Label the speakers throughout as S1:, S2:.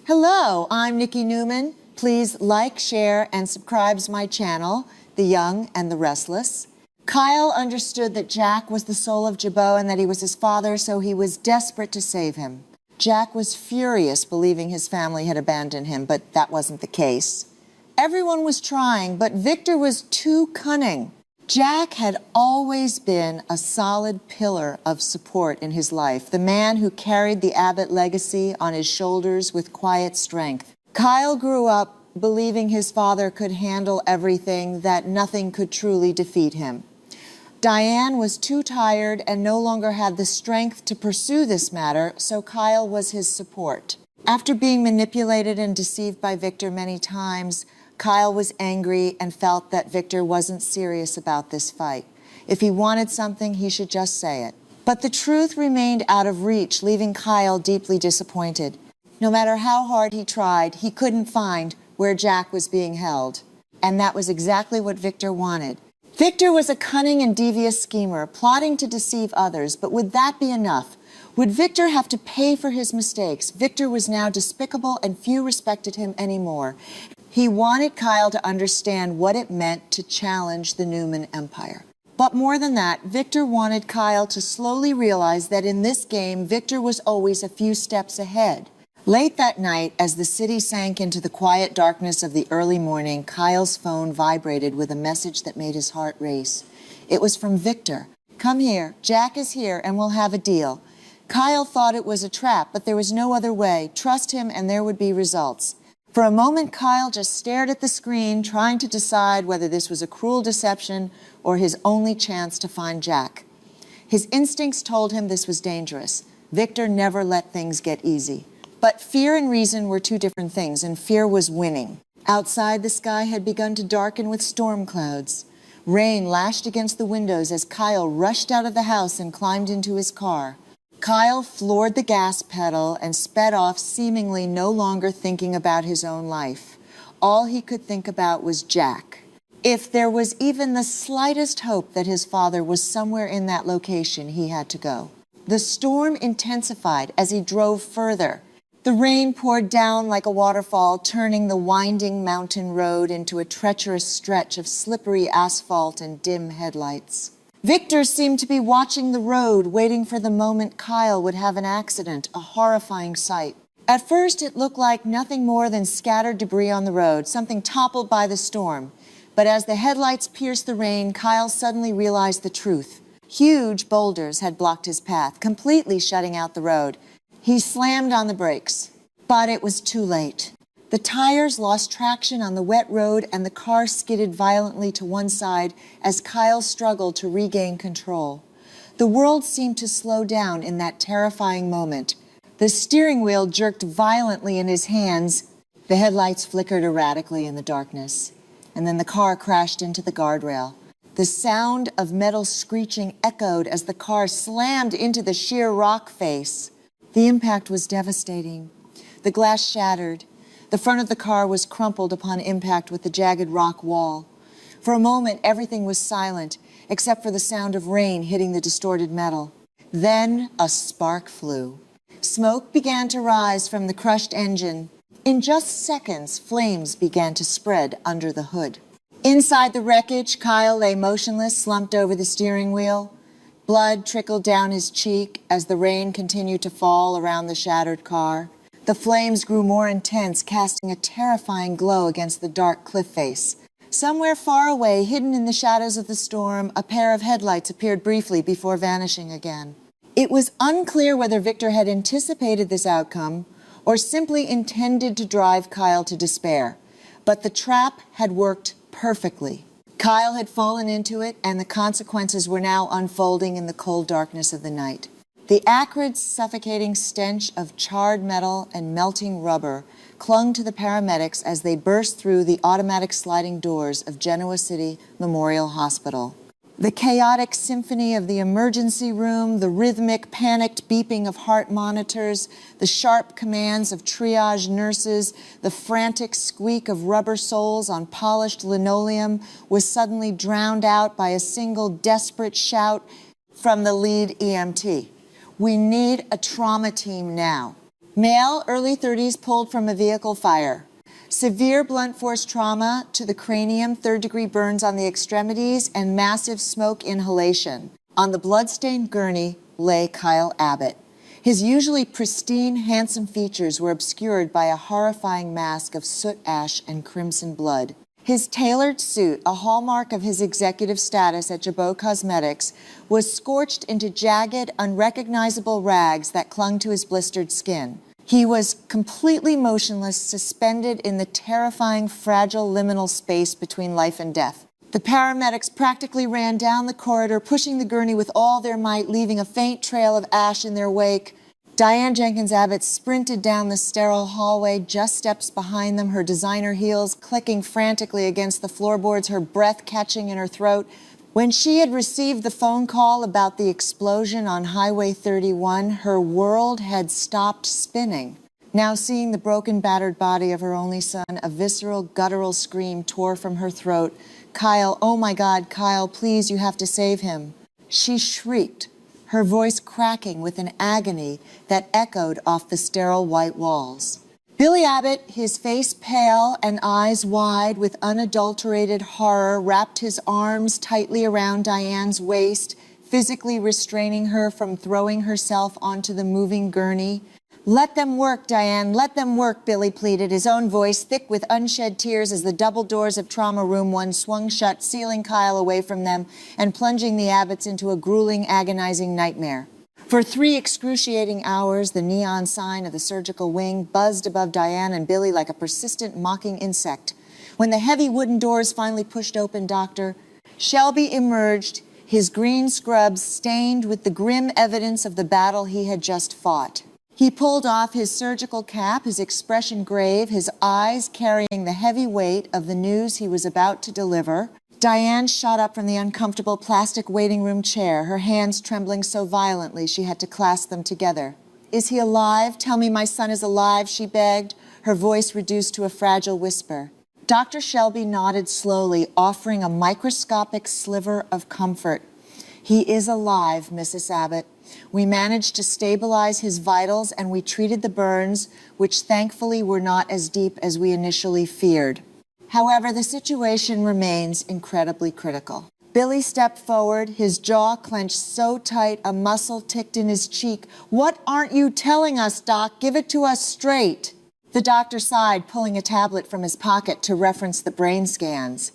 S1: Hello, I'm Nikki Newman. Please like, share, and subscribe to my channel, The Young and the Restless. Kyle understood that Jack was the soul of Jabot and that he was his father, so he was desperate to save him. Jack was furious, believing his family had abandoned him, but that wasn't the case. Everyone was trying, but Victor was too cunning. Jack had always been a solid pillar of support in his life, the man who carried the Abbott legacy on his shoulders with quiet strength. Kyle grew up believing his father could handle everything, that nothing could truly defeat him. Diane was too tired and no longer had the strength to pursue this matter, so Kyle was his support. After being manipulated and deceived by Victor many times, Kyle was angry and felt that Victor wasn't serious about this fight. If he wanted something, he should just say it. But the truth remained out of reach, leaving Kyle deeply disappointed. No matter how hard he tried, he couldn't find where Jack was being held. And that was exactly what Victor wanted. Victor was a cunning and devious schemer, plotting to deceive others, but would that be enough? Would Victor have to pay for his mistakes? Victor was now despicable and few respected him anymore. He wanted Kyle to understand what it meant to challenge the Newman Empire. But more than that, Victor wanted Kyle to slowly realize that in this game, Victor was always a few steps ahead. Late that night, as the city sank into the quiet darkness of the early morning, Kyle's phone vibrated with a message that made his heart race. It was from Victor. "Come here, Jack is here, and we'll have a deal." Kyle thought it was a trap, but there was no other way. Trust him and there would be results. For a moment, Kyle just stared at the screen, trying to decide whether this was a cruel deception or his only chance to find Jack. His instincts told him this was dangerous. Victor never let things get easy. But fear and reason were two different things, and fear was winning. Outside, the sky had begun to darken with storm clouds. Rain lashed against the windows as Kyle rushed out of the house and climbed into his car. Kyle floored the gas pedal and sped off, seemingly no longer thinking about his own life. All he could think about was Jack. If there was even the slightest hope that his father was somewhere in that location, he had to go. The storm intensified as he drove further. The rain poured down like a waterfall, turning the winding mountain road into a treacherous stretch of slippery asphalt and dim headlights. Victor seemed to be watching the road, waiting for the moment Kyle would have an accident, a horrifying sight. At first, it looked like nothing more than scattered debris on the road, something toppled by the storm. But as the headlights pierced the rain, Kyle suddenly realized the truth. Huge boulders had blocked his path, completely shutting out the road. He slammed on the brakes, but it was too late. The tires lost traction on the wet road and the car skidded violently to one side as Kyle struggled to regain control. The world seemed to slow down in that terrifying moment. The steering wheel jerked violently in his hands. The headlights flickered erratically in the darkness. And then the car crashed into the guardrail. The sound of metal screeching echoed as the car slammed into the sheer rock face. The impact was devastating. The glass shattered. The front of the car was crumpled upon impact with the jagged rock wall. For a moment, everything was silent, except for the sound of rain hitting the distorted metal. Then a spark flew. Smoke began to rise from the crushed engine. In just seconds, flames began to spread under the hood. Inside the wreckage, Kyle lay motionless, slumped over the steering wheel. Blood trickled down his cheek as the rain continued to fall around the shattered car. The flames grew more intense, casting a terrifying glow against the dark cliff face. Somewhere far away, hidden in the shadows of the storm, a pair of headlights appeared briefly before vanishing again. It was unclear whether Victor had anticipated this outcome or simply intended to drive Kyle to despair. But the trap had worked perfectly. Kyle had fallen into it, and the consequences were now unfolding in the cold darkness of the night. The acrid, suffocating stench of charred metal and melting rubber clung to the paramedics as they burst through the automatic sliding doors of Genoa City Memorial Hospital. The chaotic symphony of the emergency room, the rhythmic, panicked beeping of heart monitors, the sharp commands of triage nurses, the frantic squeak of rubber soles on polished linoleum was suddenly drowned out by a single desperate shout from the lead EMT. "We need a trauma team now." Male, early 30s, pulled from a vehicle fire. Severe blunt force trauma to the cranium, third-degree burns on the extremities, and massive smoke inhalation. On the bloodstained gurney lay Kyle Abbott. His usually pristine, handsome features were obscured by a horrifying mask of soot ash and crimson blood. His tailored suit, a hallmark of his executive status at Jabot Cosmetics, was scorched into jagged, unrecognizable rags that clung to his blistered skin. He was completely motionless, suspended in the terrifying, fragile liminal space between life and death. The paramedics practically ran down the corridor, pushing the gurney with all their might, leaving a faint trail of ash in their wake. Diane Jenkins Abbott sprinted down the sterile hallway, just steps behind them, her designer heels clicking frantically against the floorboards, her breath catching in her throat. When she had received the phone call about the explosion on Highway 31, her world had stopped spinning. Now seeing the broken, battered body of her only son, a visceral, guttural scream tore from her throat. "Kyle, oh my God, Kyle, please, you have to save him." She shrieked, her voice cracking with an agony that echoed off the sterile white walls. Billy Abbott, his face pale and eyes wide with unadulterated horror, wrapped his arms tightly around Diane's waist, physically restraining her from throwing herself onto the moving gurney. "Let them work, Diane, let them work," Billy pleaded, his own voice thick with unshed tears as the double doors of Trauma Room 1 swung shut, sealing Kyle away from them and plunging the Abbotts into a grueling, agonizing nightmare. For 3 excruciating hours, the neon sign of the surgical wing buzzed above Diane and Billy like a persistent, mocking insect. When the heavy wooden doors finally pushed open, Dr. Shelby emerged, his green scrubs stained with the grim evidence of the battle he had just fought. He pulled off his surgical cap, his expression grave, his eyes carrying the heavy weight of the news he was about to deliver. Diane shot up from the uncomfortable plastic waiting room chair, her hands trembling so violently she had to clasp them together. "Is he alive? Tell me my son is alive," she begged, her voice reduced to a fragile whisper. Dr. Shelby nodded slowly, offering a microscopic sliver of comfort. "He is alive, Mrs. Abbott. We managed to stabilize his vitals and we treated the burns, which thankfully were not as deep as we initially feared. However, the situation remains incredibly critical." Billy stepped forward, his jaw clenched so tight a muscle ticked in his cheek. "What aren't you telling us, Doc? Give it to us straight." The doctor sighed, pulling a tablet from his pocket to reference the brain scans.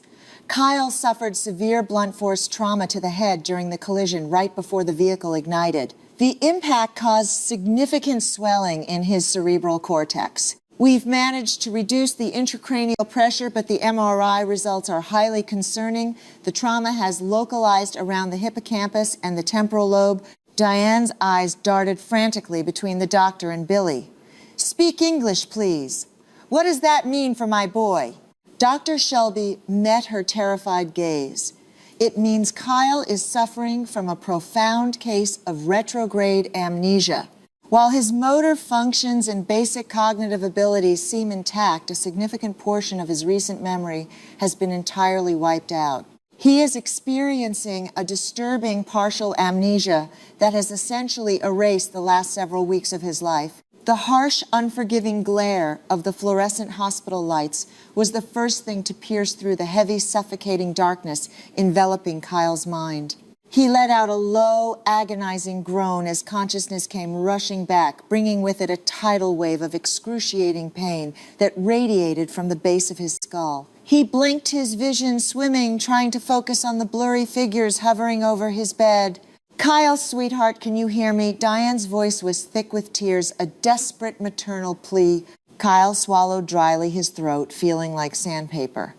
S1: Kyle suffered severe blunt force trauma to the head during the collision right before the vehicle ignited. The impact caused significant swelling in his cerebral cortex. We've managed to reduce the intracranial pressure, but the MRI results are highly concerning. The trauma has localized around the hippocampus and the temporal lobe. Diane's eyes darted frantically between the doctor and Billy. "Speak English, please. What does that mean for my boy?" Dr. Shelby met her terrified gaze. "It means Kyle is suffering from a profound case of retrograde amnesia. While his motor functions and basic cognitive abilities seem intact, a significant portion of his recent memory has been entirely wiped out. He is experiencing a disturbing partial amnesia that has essentially erased the last several weeks of his life. The harsh, unforgiving glare of the fluorescent hospital lights was the first thing to pierce through the heavy, suffocating darkness enveloping Kyle's mind. He let out a low, agonizing groan as consciousness came rushing back, bringing with it a tidal wave of excruciating pain that radiated from the base of his skull. He blinked his vision, swimming, trying to focus on the blurry figures hovering over his bed. "Kyle, sweetheart, can you hear me?" Diane's voice was thick with tears, a desperate maternal plea. Kyle swallowed dryly, his throat feeling like sandpaper.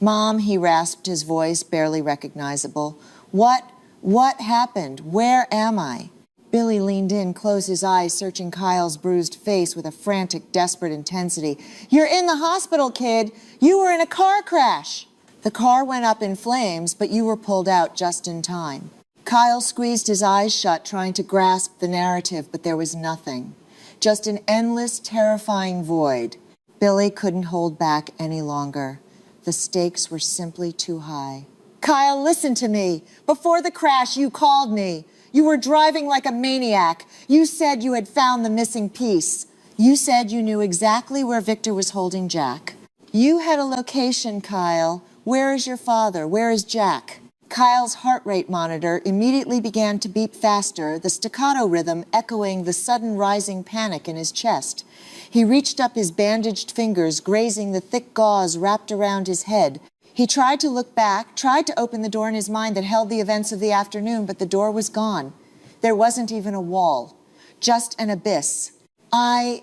S1: "Mom," he rasped, his voice barely recognizable. What happened? Where am I?" Billy leaned in, closed his eyes, searching Kyle's bruised face with a frantic, desperate intensity. "You're in the hospital, kid. You were in a car crash." "The car went up in flames, but you were pulled out just in time." Kyle squeezed his eyes shut, trying to grasp the narrative, but there was nothing. Just an endless, terrifying void. Billy couldn't hold back any longer. The stakes were simply too high. "Kyle, listen to me. Before the crash, you called me. You were driving like a maniac. You said you had found the missing piece. You said you knew exactly where Victor was holding Jack. You had a location, Kyle. Where is your father? Where is Jack? Kyle's heart rate monitor immediately began to beat faster, the staccato rhythm echoing the sudden rising panic in his chest. He reached up his bandaged fingers, grazing the thick gauze wrapped around his head. He tried to look back, tried to open the door in his mind that held the events of the afternoon, but the door was gone. There wasn't even a wall, just an abyss. I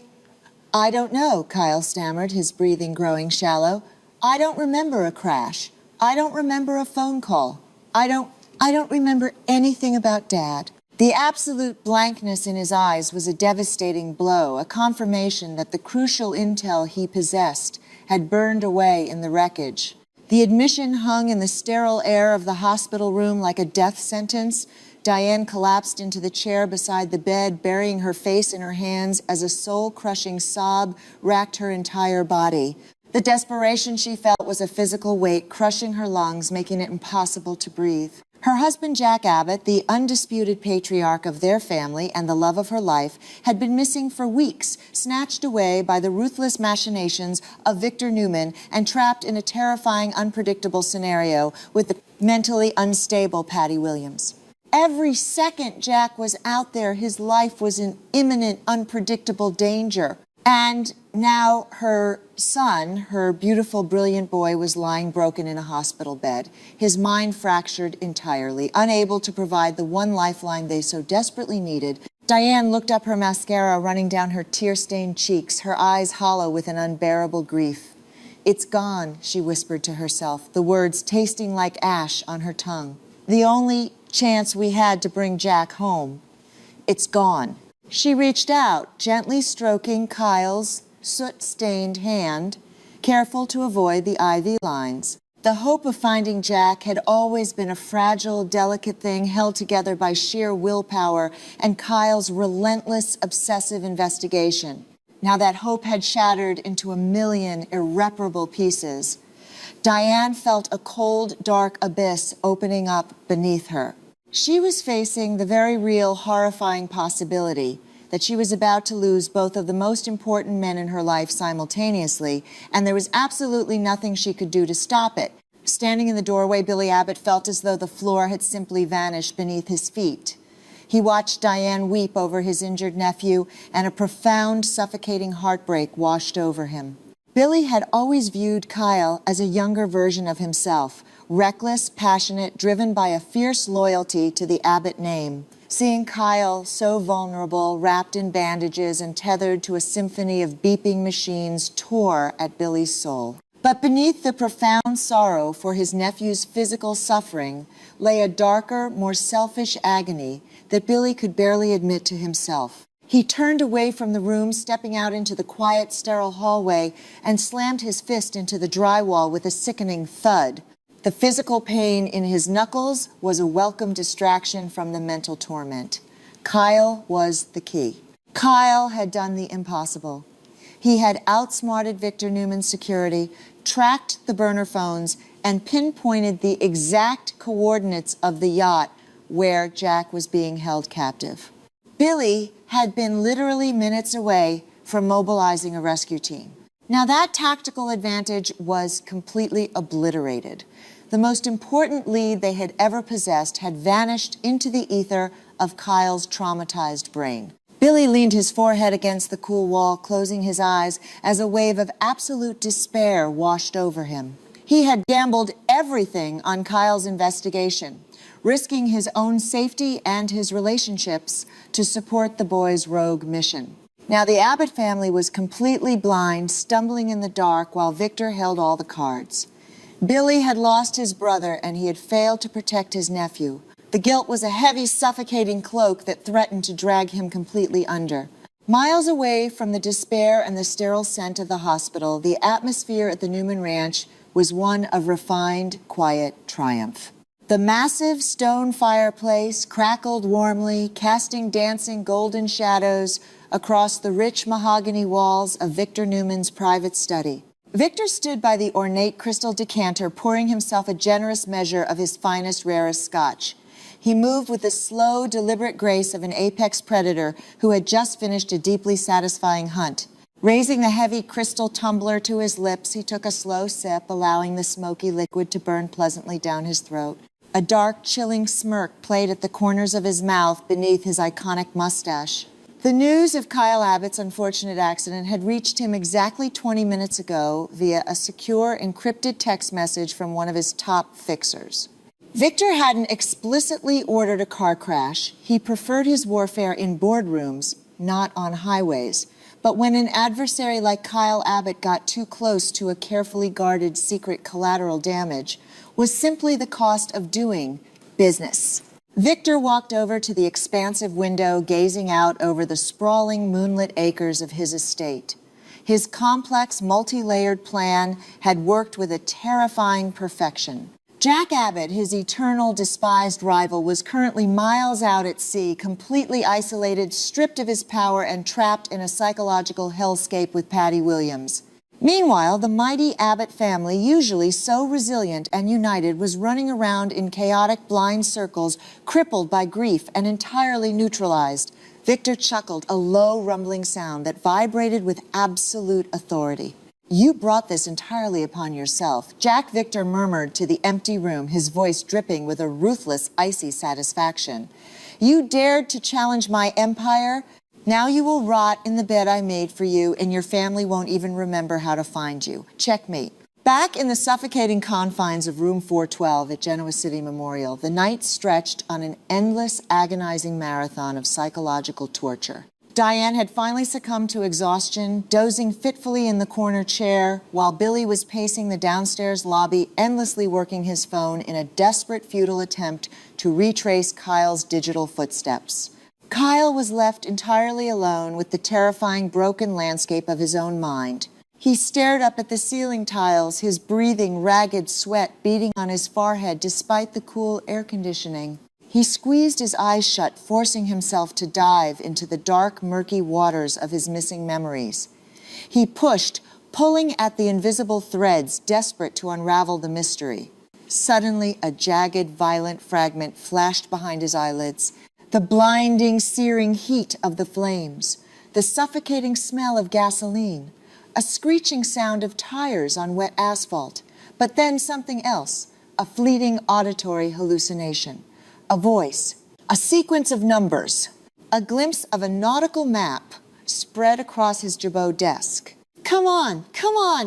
S1: don't know, Kyle stammered, his breathing growing shallow. I don't remember a crash. I don't remember a phone call. I don't remember anything about Dad. The absolute blankness in his eyes was a devastating blow, a confirmation that the crucial intel he possessed had burned away in the wreckage. The admission hung in the sterile air of the hospital room like a death sentence. Diane collapsed into the chair beside the bed, burying her face in her hands as a soul-crushing sob racked her entire body. The desperation she felt was a physical weight crushing her lungs, making it impossible to breathe. Her husband, Jack Abbott, the undisputed patriarch of their family and the love of her life, had been missing for weeks, snatched away by the ruthless machinations of Victor Newman and trapped in a terrifying, unpredictable scenario with the mentally unstable Patty Williams. Every second Jack was out there, his life was in imminent, unpredictable danger. And now her son, her beautiful, brilliant boy, was lying broken in a hospital bed, his mind fractured entirely, unable to provide the one lifeline they so desperately needed. Diane looked up, her mascara running down her tear-stained cheeks, her eyes hollow with an unbearable grief. "It's gone," she whispered to herself, the words tasting like ash on her tongue. "The only chance we had to bring Jack home. It's gone." She reached out, gently stroking Kyle's soot-stained hand, careful to avoid the IV lines. The hope of finding Jack had always been a fragile, delicate thing held together by sheer willpower and Kyle's relentless, obsessive investigation. Now that hope had shattered into a million irreparable pieces. Diane felt a cold, dark abyss opening up beneath her. She was facing the very real, horrifying possibility that she was about to lose both of the most important men in her life simultaneously, and there was absolutely nothing she could do to stop it. Standing in the doorway, Billy Abbott felt as though the floor had simply vanished beneath his feet. He watched Diane weep over his injured nephew, and a profound, suffocating heartbreak washed over him. Billy had always viewed Kyle as a younger version of himself, reckless, passionate, driven by a fierce loyalty to the Abbott name. Seeing Kyle so vulnerable, wrapped in bandages and tethered to a symphony of beeping machines tore at Billy's soul. But beneath the profound sorrow for his nephew's physical suffering lay a darker, more selfish agony that Billy could barely admit to himself. He turned away from the room, stepping out into the quiet, sterile hallway, and slammed his fist into the drywall with a sickening thud. The physical pain in his knuckles was a welcome distraction from the mental torment. Kyle was the key. Kyle had done the impossible. He had outsmarted Victor Newman's security, tracked the burner phones, and pinpointed the exact coordinates of the yacht where Jack was being held captive. Billy had been literally minutes away from mobilizing a rescue team. Now that tactical advantage was completely obliterated. The most important lead they had ever possessed had vanished into the ether of Kyle's traumatized brain. Billy leaned his forehead against the cool wall, closing his eyes as a wave of absolute despair washed over him. He had gambled everything on Kyle's investigation, risking his own safety and his relationships to support the boy's rogue mission. Now the Abbott family was completely blind, stumbling in the dark while Victor held all the cards. Billy had lost his brother and he had failed to protect his nephew. The guilt was a heavy, suffocating cloak that threatened to drag him completely under. Miles away from the despair and the sterile scent of the hospital, the atmosphere at the Newman Ranch was one of refined, quiet triumph. The massive stone fireplace crackled warmly, casting dancing golden shadows across the rich mahogany walls of Victor Newman's private study. Victor stood by the ornate crystal decanter, pouring himself a generous measure of his finest, rarest scotch. He moved with the slow, deliberate grace of an apex predator who had just finished a deeply satisfying hunt. Raising the heavy crystal tumbler to his lips, he took a slow sip, allowing the smoky liquid to burn pleasantly down his throat. A dark, chilling smirk played at the corners of his mouth beneath his iconic mustache. The news of Kyle Abbott's unfortunate accident had reached him exactly 20 minutes ago via a secure, encrypted text message from one of his top fixers. Victor hadn't explicitly ordered a car crash. He preferred his warfare in boardrooms, not on highways. But when an adversary like Kyle Abbott got too close to a carefully guarded secret collateral damage, was simply the cost of doing business. Victor walked over to the expansive window, gazing out over the sprawling moonlit acres of his estate. His complex, multi-layered plan had worked with a terrifying perfection. Jack Abbott, his eternal despised rival, was currently miles out at sea, completely isolated, stripped of his power, and trapped in a psychological hellscape with Patty Williams. Meanwhile, the mighty Abbott family, usually so resilient and united, was running around in chaotic, blind circles, crippled by grief and entirely neutralized. Victor chuckled, a low, rumbling sound that vibrated with absolute authority. "You brought this entirely upon yourself," Jack Victor murmured to the empty room, his voice dripping with a ruthless, icy satisfaction. "You dared to challenge my empire? Now you will rot in the bed I made for you, and your family won't even remember how to find you. Checkmate." Back in the suffocating confines of room 412 at Genoa City Memorial, the night stretched on an endless, agonizing marathon of psychological torture. Diane had finally succumbed to exhaustion, dozing fitfully in the corner chair, while Billy was pacing the downstairs lobby, endlessly working his phone in a desperate, futile attempt to retrace Kyle's digital footsteps. Kyle was left entirely alone with the terrifying, broken landscape of his own mind. He stared up at the ceiling tiles, his breathing, ragged sweat beating on his forehead despite the cool air conditioning. He squeezed his eyes shut, forcing himself to dive into the dark, murky waters of his missing memories. He pushed, pulling at the invisible threads, desperate to unravel the mystery. Suddenly, a jagged, violent fragment flashed behind his eyelids. The blinding, searing heat of the flames, the suffocating smell of gasoline, a screeching sound of tires on wet asphalt, but then something else, a fleeting auditory hallucination. A voice, a sequence of numbers, a glimpse of a nautical map spread across his jabot desk. Come on,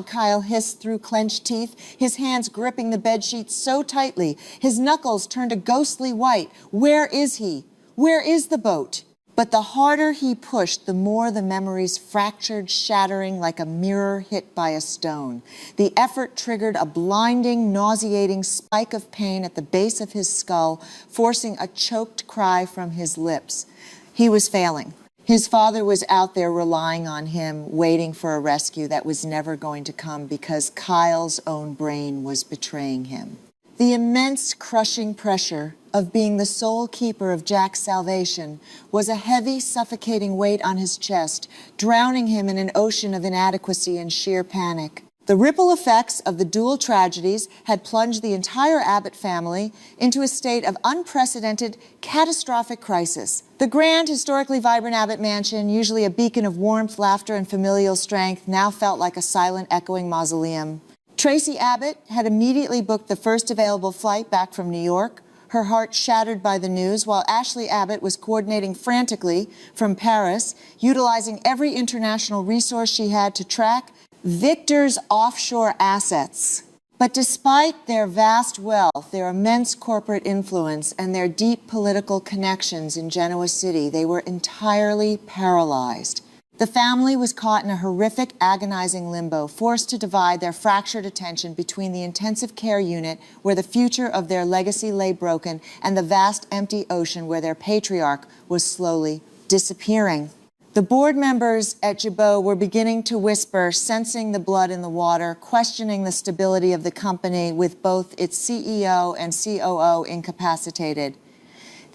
S1: Kyle hissed through clenched teeth, his hands gripping the bedsheet so tightly, his knuckles turned a ghostly white. Where is he? Where is the boat? But the harder he pushed, the more the memories fractured, shattering like a mirror hit by a stone. The effort triggered a blinding, nauseating spike of pain at the base of his skull, forcing a choked cry from his lips. He was failing. His father was out there relying on him, waiting for a rescue that was never going to come because Kyle's own brain was betraying him. The immense, crushing pressure of being the sole keeper of Jack's salvation was a heavy, suffocating weight on his chest, drowning him in an ocean of inadequacy and sheer panic. The ripple effects of the dual tragedies had plunged the entire Abbott family into a state of unprecedented, catastrophic crisis. The grand, historically vibrant Abbott mansion, usually a beacon of warmth, laughter, and familial strength, now felt like a silent, echoing mausoleum. Tracy Abbott had immediately booked the first available flight back from New York, her heart shattered by the news, while Ashley Abbott was coordinating frantically from Paris, utilizing every international resource she had to track Victor's offshore assets. But despite their vast wealth, their immense corporate influence, and their deep political connections in Genoa City, they were entirely paralyzed. The family was caught in a horrific, agonizing limbo, forced to divide their fractured attention between the intensive care unit, where the future of their legacy lay broken, and the vast, empty ocean where their patriarch was slowly disappearing. The board members at Jabot were beginning to whisper, sensing the blood in the water, questioning the stability of the company with both its CEO and COO incapacitated.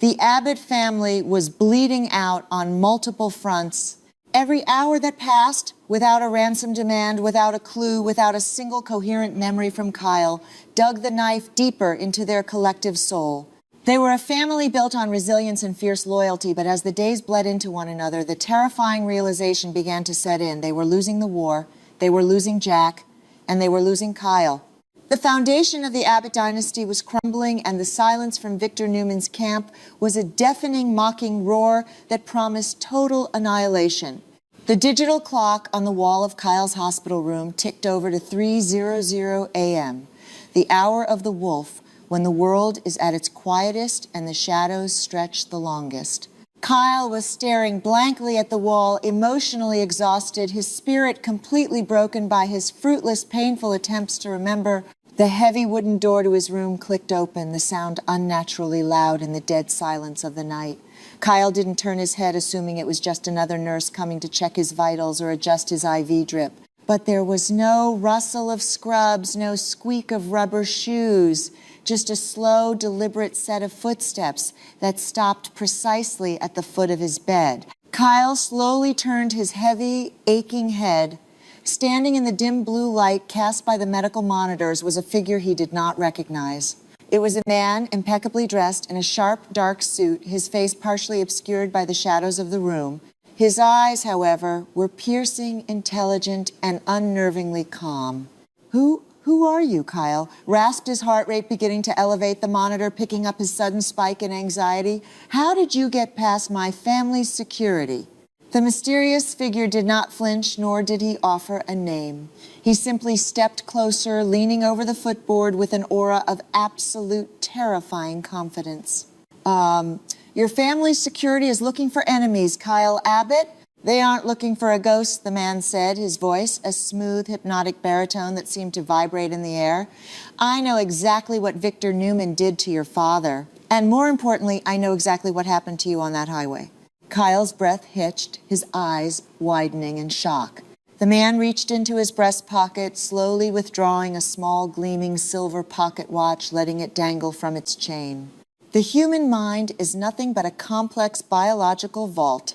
S1: The Abbott family was bleeding out on multiple fronts. Every hour that passed, without a ransom demand, without a clue, without a single coherent memory from Kyle, dug the knife deeper into their collective soul. They were a family built on resilience and fierce loyalty, but as the days bled into one another, the terrifying realization began to set in. They were losing the war, they were losing Jack, and they were losing Kyle. The foundation of the Abbott dynasty was crumbling, and the silence from Victor Newman's camp was a deafening, mocking roar that promised total annihilation. The digital clock on the wall of Kyle's hospital room ticked over to 3:00 a.m., the hour of the wolf, when the world is at its quietest and the shadows stretch the longest. Kyle was staring blankly at the wall, emotionally exhausted, his spirit completely broken by his fruitless, painful attempts to remember. The heavy wooden door to his room clicked open, the sound unnaturally loud in the dead silence of the night. Kyle didn't turn his head, assuming it was just another nurse coming to check his vitals or adjust his IV drip. But there was no rustle of scrubs, no squeak of rubber shoes, just a slow, deliberate set of footsteps that stopped precisely at the foot of his bed. Kyle slowly turned his heavy, aching head. Standing in the dim blue light cast by the medical monitors was a figure he did not recognize. It was a man impeccably dressed in a sharp, dark suit, his face partially obscured by the shadows of the room. His eyes, however, were piercing, intelligent, and unnervingly calm. Who are you, Kyle? Rasped, his heart rate beginning to elevate, the monitor picking up his sudden spike in anxiety. How did you get past my family's security? The mysterious figure did not flinch, nor did he offer a name. He simply stepped closer, leaning over the footboard with an aura of absolute, terrifying confidence. Your family's security is looking for enemies, Kyle Abbott. They aren't looking for a ghost, the man said, his voice a smooth, hypnotic baritone that seemed to vibrate in the air. I know exactly what Victor Newman did to your father. And more importantly, I know exactly what happened to you on that highway. Kyle's breath hitched, his eyes widening in shock. The man reached into his breast pocket, slowly withdrawing a small, gleaming silver pocket watch, letting it dangle from its chain. The human mind is nothing but a complex biological vault.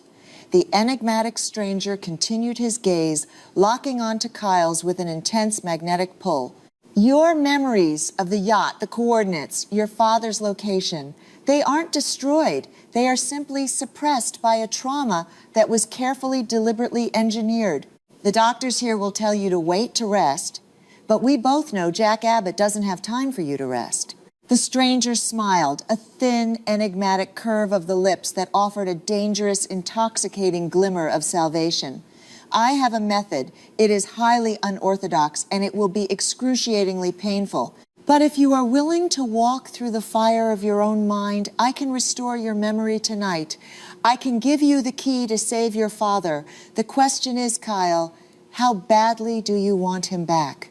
S1: The enigmatic stranger continued his gaze, locking onto Kyle's with an intense magnetic pull. Your memories of the yacht, the coordinates, your father's location, they aren't destroyed. They are simply suppressed by a trauma that was carefully, deliberately engineered. The doctors here will tell you to wait to rest, but we both know Jack Abbott doesn't have time for you to rest. The stranger smiled, a thin, enigmatic curve of the lips that offered a dangerous, intoxicating glimmer of salvation. I have a method. It is highly unorthodox, and it will be excruciatingly painful. But if you are willing to walk through the fire of your own mind, I can restore your memory tonight. I can give you the key to save your father. The question is, Kyle, how badly do you want him back?